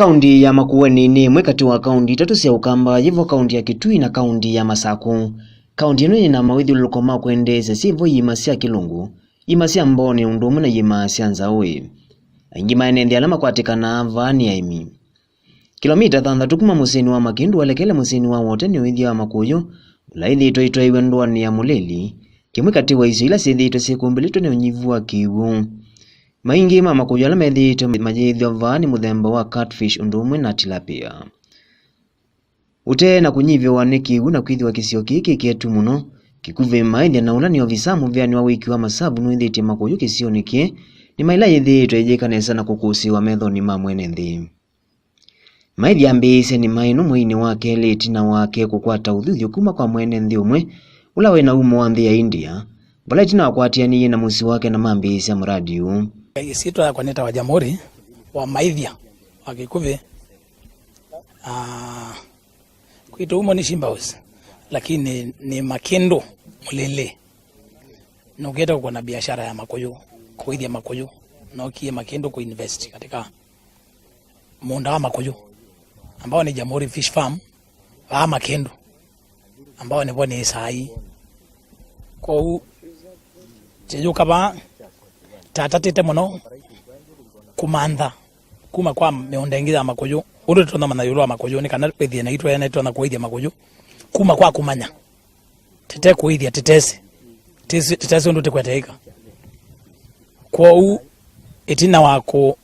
Kaunti ya Makueni ni imwe kati wa kaunti tatu cia ukamba yivo kaunti ya Kitui na kaunti ya Masaku. Kaunti ino ina mawithiuluko ma kwendesa sivo yima cia Kilungu, yima cia Mboni undu na yima cia Nzaui. Aingi maenende ala makwatikana vani aimi. Kilomita 6 kuma museni wa Makindu walekele museni wa wote ni Nima Ya Makuyu, ulaithitwe iwe ndwani ya Muleli, kimwe kati wa icio ila cithitwe cikumbilitwe ni unyivu wa kiwu. Maingi ma Makuyu ala methitwe majithio vani muthemba wa catfish undu na tilapia. Ute na kunyivyo ni kiwu na kwithiwa kisio kiki kietu muno, kikuvi maithya na ulani ovisamu vyani wa wiki wa masabu nuithitie Makuyu kisioni kie, ni maila yithitwe iyika nesa na kukusiwa methoni ma mwene nthi. Maithya mbise ni maino mwini wake leti na wake kukwata uthithio kuma kwa mwene nthi umwe ula wena umo wa nthi ya India, vala itina wakwatianie na musi wake na mambise muradi huu. Isitwa kwa neta wa jamhuri wa maithya wa kikuvi kuito umo ni Shimbaos, lakini ni makindu mulele nuketa kwa na biashara ya Makuyu kuithya Makuyu na kie makindu kuinvest katika munda wa Makuyu ambao ni Jamhuri Fish Farm wa makindu ambao ni boni sai kwa cheju kaba tatatete muno kumantha kuma kwa meondengiza Makuyu undu tuna manayulwa Makuyu ni kana kwithia na itwa yana na kuithia Makuyu kuma kwa kumanya tete kuithia tetesi undu tekweteika kwa itina wako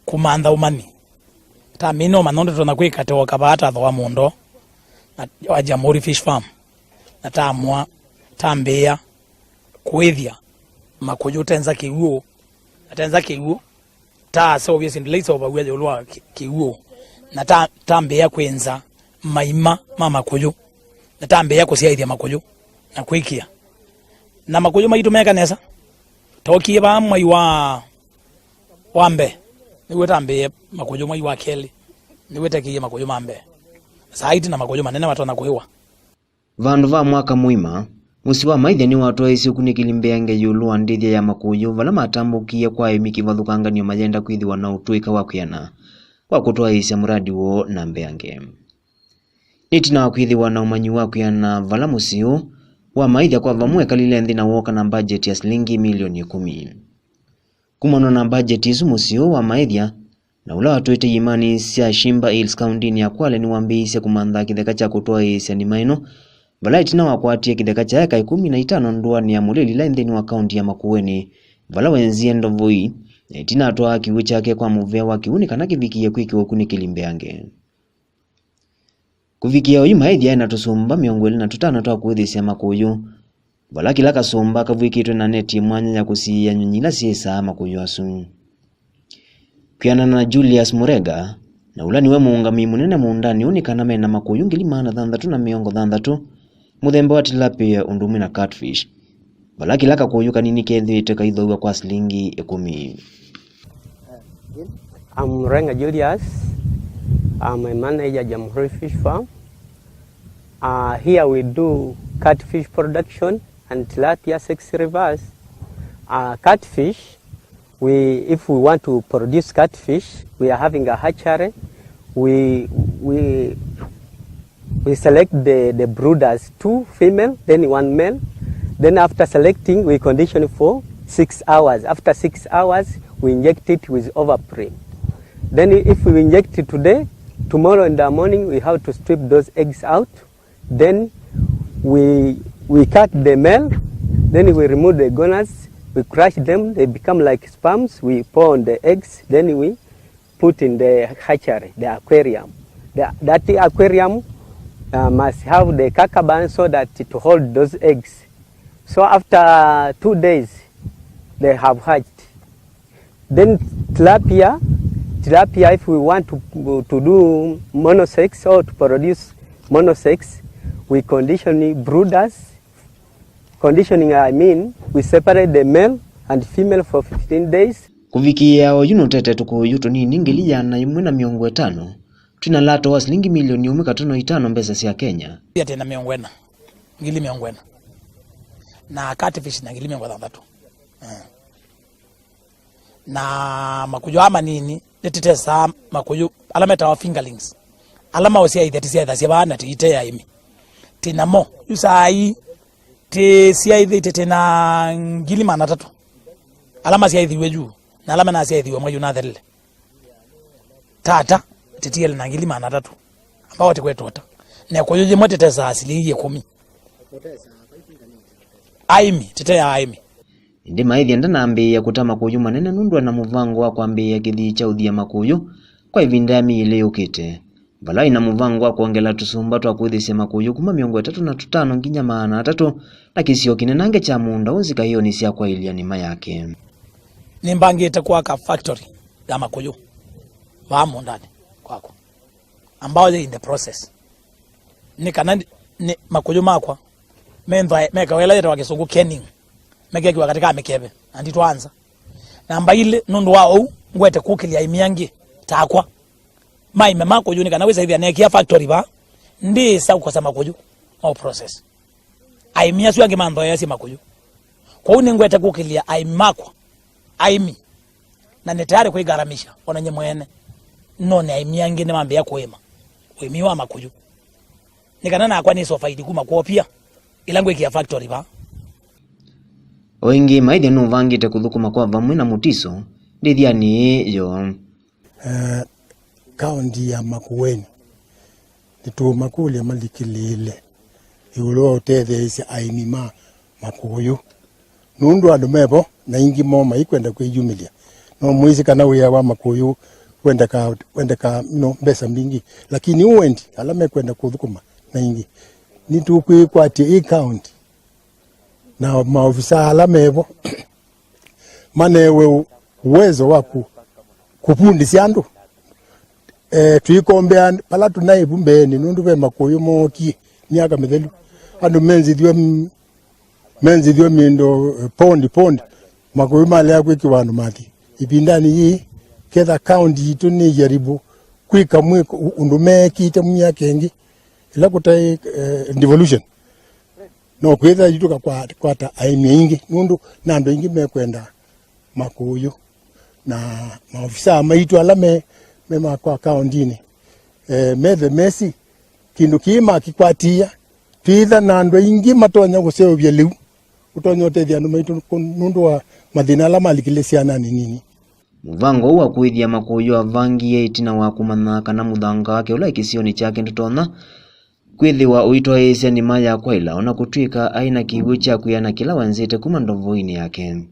kumantha umani ta mino manondo tuna kwikate wakabata thwa mundo na wa Jamhuri Fish Farm na tamwa tambea kuithia Makuyu tenza kiuo ta so obvious in place over where ulwa kiuo na tambea kwenza maima ma Makuyu na tambea kusiaithia Makuyu na kwikia na Makuyu maitumeka nesa tokie ba mwai wa wambe niwe tambea Makuyu mwai wa keli niwe tekie Makuyu mambe saiti na Makuyu manene watona kuhiwa vandu va mwaka muima musi wa maithya ni watwa isi kunikilimbenge yulu ndithia ya Makuyu vala matambukie kwa aimi kivathukanganio majenda kwithiwa na utwika wa kwiana kwa kutwa isi muradi wo na mbeange nitina wa kwithiwa na umanyi wa kwiana vala musiu wa maithya kwa vamwe kalile nthi na woka na budget ya shilingi milioni 10 kumano na budget isu musiu wa maithya na ula watwite yimani cia Shimba Hills County ni ya Kwale ni wambise kumantha kitheka cha kutwa isi ni maino vala itina wakwatie kitheka cha eka 15 ndwani ya Muleli la nthini wa kaunti ya Makueni vala wenzie ndovui itina atwa kiwu chake kwa muvea wa kiuni kana kivikie kwikiwa kunikilimbeange kuvikia oyi maithya na tusumba 25 twa kuithisia Makuyu vala kila kasumba kavwikitwe na neti mwanya ya kusiya nyunyila siesa Makuyu asu kwianana na Julius Murega na ula niwe muungami munene muundani unikana mena Makuyu ngilimana 360 muthemba wa tilapia undu na catfish vala kila kakuyu kanini kethite kaithogwa kwa shilingi 10. I'm Renga Julius. I'm a manager Jamhuri Fish Farm. Here we do catfish production and tilapia 6 rivers. Catfish, if we want to produce catfish, we are having a hatchery. We select the brooders, 2 female, then 1 male. Then after selecting, we condition for 6 hours. After 6 hours, we inject it with overprime. Then if we inject it today, tomorrow in the morning, we have to strip those eggs out. Then we cut the male. Then we remove the goners. We crush them. They become like sperms. We pour on the eggs. Then we put in the hatchery, the aquarium. That aquarium must have the kakaban so that to hold those eggs. So after 2 days, they have hatched. Then tilapia, if we want to do monosex or to produce monosex, we condition brooders. Conditioning, I mean, we separate the male and female for 15 days. Kuvikia oyuno tete tukuyu tunini ngiliyana 150 tuna lato wa shilingi milioni 1.5 mbesa cia Kenya. Pia tena ngili miongwena na catfish na ngili 300 na makuyu ama nini tetesa makuyu alameta wa fingerlings alama osia itheti sia bana tiite aimi tinamo usai te sia itheti na ngili mana 3 alama sia ithiwe juu na alama na sia ithiwe mwayu na therele tata titiele na ngili mana 3 ambao tikwetota na kuyu je mwetetesa asili 10 aimi tete aimi indi maithya ndanambia kutama kuyu manene nundu na muvango wa kwambia kithi cha uthia makuyu kwa ivinda ya miili yukite vala ina muvango wa kuongela tusumba twa kwithisia makuyu kuma 35 nginya 300 na kisio kinenange cha munda unzika hiyo ni sia kwa ilia nima yake nimbangite kwa ka factory ya makuyu wa mundani kwako ambao in the process nikana ni makuyu makwa meka wela yetu wakisungu kenning meke kiwa katika mikebe andi twanza namba ile nundu wao ngwete kukili ya imiangi takwa mai mema ko yuni kana weza hivi anekia factory ba ndi sa kwa sama kuju au process aimi asu yange mando yasi makuju kwa uni ngwete kukili ya aimi makwa aimi na ni tayari kuigaramisha ona nye mwene none aimi yange ne mambe ya kuema uimi wa makuju nikana na kwa ni so faidi kuma kwa pia ilangwe kia factory ba oingi maithya nuvangite kuthukuma kwa vamwe na mutiso ndithiani yo kaunti ya Makueni nituma kule malikilile iulo utetheisya aimi makuyu nundu andu mevo na ingi moma ikwenda kwiyumilia no mwisi kana wia wa makuyu kwenda ka mbesa mbingi lakini uwendi alame kwenda kuthukuma na ingi nitukwikwati i county na maofisa alamevo manewe uwezo wa kupundisya andu tuikombea pala tunaibu mbeni nundu ve makuyu moki miaka mithelu andu menzi thio mindo pondi makuyu male ya kwiki wandu mati ipindani hii ketha county itu ni jaribu kwika mwiko undu mekite miaka ingi ila kutai devolution no kwetha yutuka kwata aimi ingi nundu nando ingi mekwenda makuyu na maofisa maitu alame mema kwa kaundini methe mesi kindu kima kikwatia twitha nando ingi matonya guseovya liu utonya utethia andu maitu nundu wa mathina ala malikilesiana ni nini muvango wa kwithia makuyu avangie itina wa kumana kana muthanga wake ula kisioni chake ndutona kwithiwa uitwaisya nima ya kwaila ona kutwika aina kiwu cha kwiana kila wanzite kuma ndovoini yake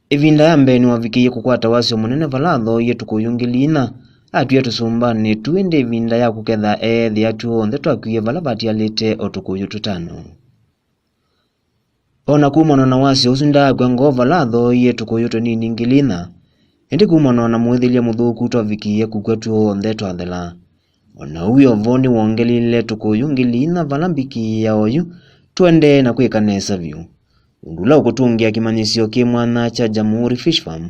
ivinda ya mbeni wavikiye kukwata wasio munene valatho yetu kuyungilina atuye tusumbane tuende ivinda ya kuketha ethi atu onthe twakwiye vala vatialite otukuyu tutano ona kumana na wasio usinda kwa ngova latho yetu kuyuto nini ngilina indi kumana na mwithilia muthuku twavikiye kukwetu onthe twathela ona uyo voni wongelile tukuyungilina vala mbiki ya oyu twende na kwika nesa vyu undula ukutungia kimanyisio ki mwana cha Jamhuri Fish Farm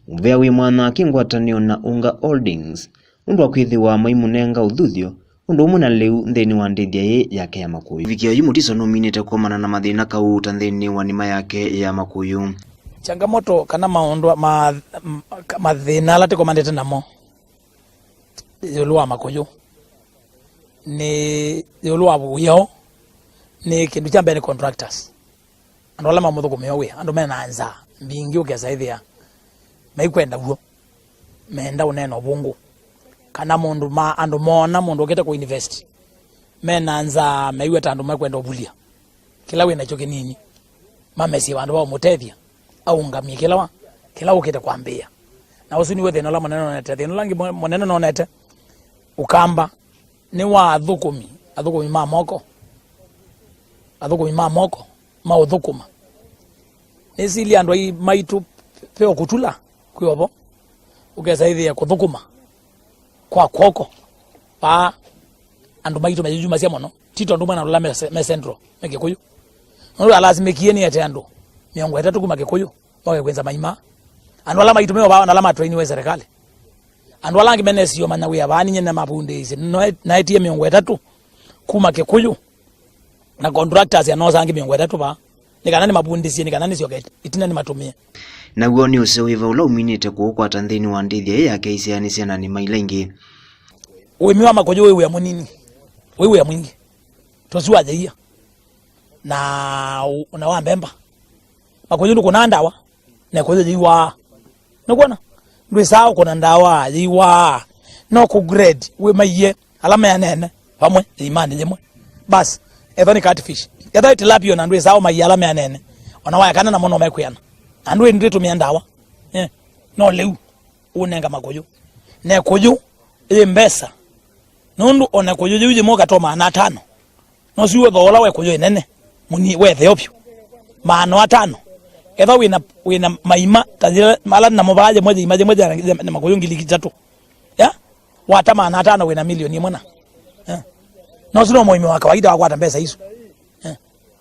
uvea wi mwana kingwatanio na Unga Holdings undu akwithiwa maimunenga uthuthio undu umuna liu nthini wa ndithia ye yake ya makuyu vikio yu mutiso uminite kuomana na mathina kauta nthini wa nima yake ya makuyu changamoto kana maondo mathina ala tikomandete namo yulua makuyu ni yulua buyo ni kindu cha mbele contractors ando ala mamuthuku mewe ando menanza mbingi ukesa ithia maikwenda guo menda uneno bungu kana mundu ando mona mundu ukete ku invest menanza maiwe tandu makwenda obulia kila we nacho kinini mamesi bandu ba mutethia au ngamie kila ukete kwambia na usuni we theno la moneno nete theno langi moneno no nete ukamba ni wa athukumi mamoko mauthukuma nesili andu ai maitu peo kutula kwibo ukesa ithia kuthukuma kwa koko pa andu maitu majuma cia mono tito andu mwana rula me central mekikuyu ndu alazimikie ni ate andu miongo 3 kuma kikuyu bawe kwenza maima andu ala maitu meo ba na alama train we serikali andu alangi menesio manya we abani nyene mapunde izi na etie miongo 3 kuma kikuyu na contractors ya noza angi miongo 3 ba nikana ni mabundisi nikana ni siogete itina ni matumia na guo ni usewiva ula uminite kuukwata nthini wa ndithia yake isiani ciana ni mailengi uimi wa makojo wewe ya munini wewe ya mwingi tosiwa jaia na wa mbemba makojo ndo kuna ndawa na kojo jiwa nokona ndwe sawa kuna ndawa jiwa no ku grade we maiye alama ya nene pamwe imani limwe bas ethoni catfish etho tilapia na ndwe sawa maiye alama ya nene ona waya kana na mono mekuyana andwe ndwe tumia ndawa no leu unenga makojo ne kojo ile mbesa nundu ona kojo juje moka to maana 5 no siwe thola we kojo nene muni we theopio maana 5 etho wina maima tajira mala na mobaje moja na makojo ngili 3 ya wata maana 5 wina milioni mwana no sino moimi wa kawaida wa kwata pesa hizo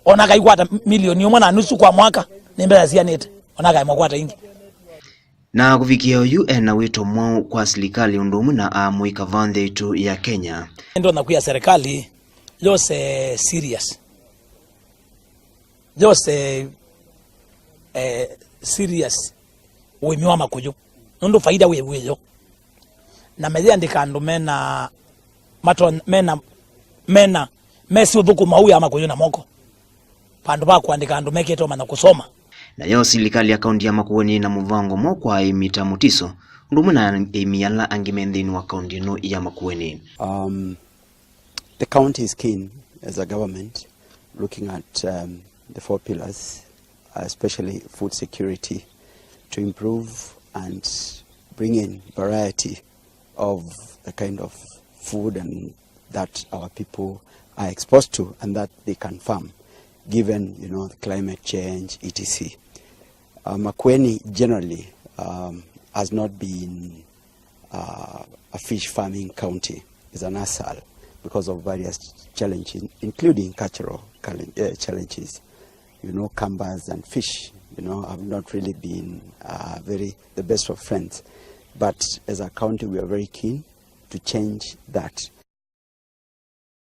ona kaikwata milioni mwana nusu kwa mwaka ni mbele sianete ona kai mwakwata ingi na kufikia UN na wito mwao kwa serikali undumu na amuika vande itu ya Kenya ndo nakuya serikali jose serious jose serious uimi wa makojo ndo faida wewe na mezia ndikando mena maton mena mesi uthuku mau ya makojo na moko pandu ba kuandika andu meketo mana kusoma na yo serikali ya kaunti ya Makueni na muvango mo kwa aimi tamutiso ndumu na aimi yala angi mendhini wa kaunti no ya Makueni. The county is keen as a government looking at the 4 pillars, especially food security, to improve and bring in variety of the kind of food and that our people are exposed to and that they can farm, given the climate change, etc. Makueni generally has not been a fish farming county. It's an asal because of various challenges, including cultural challenges. Kambas and fish, have not really been the best of friends. But as a county, we are very keen to change that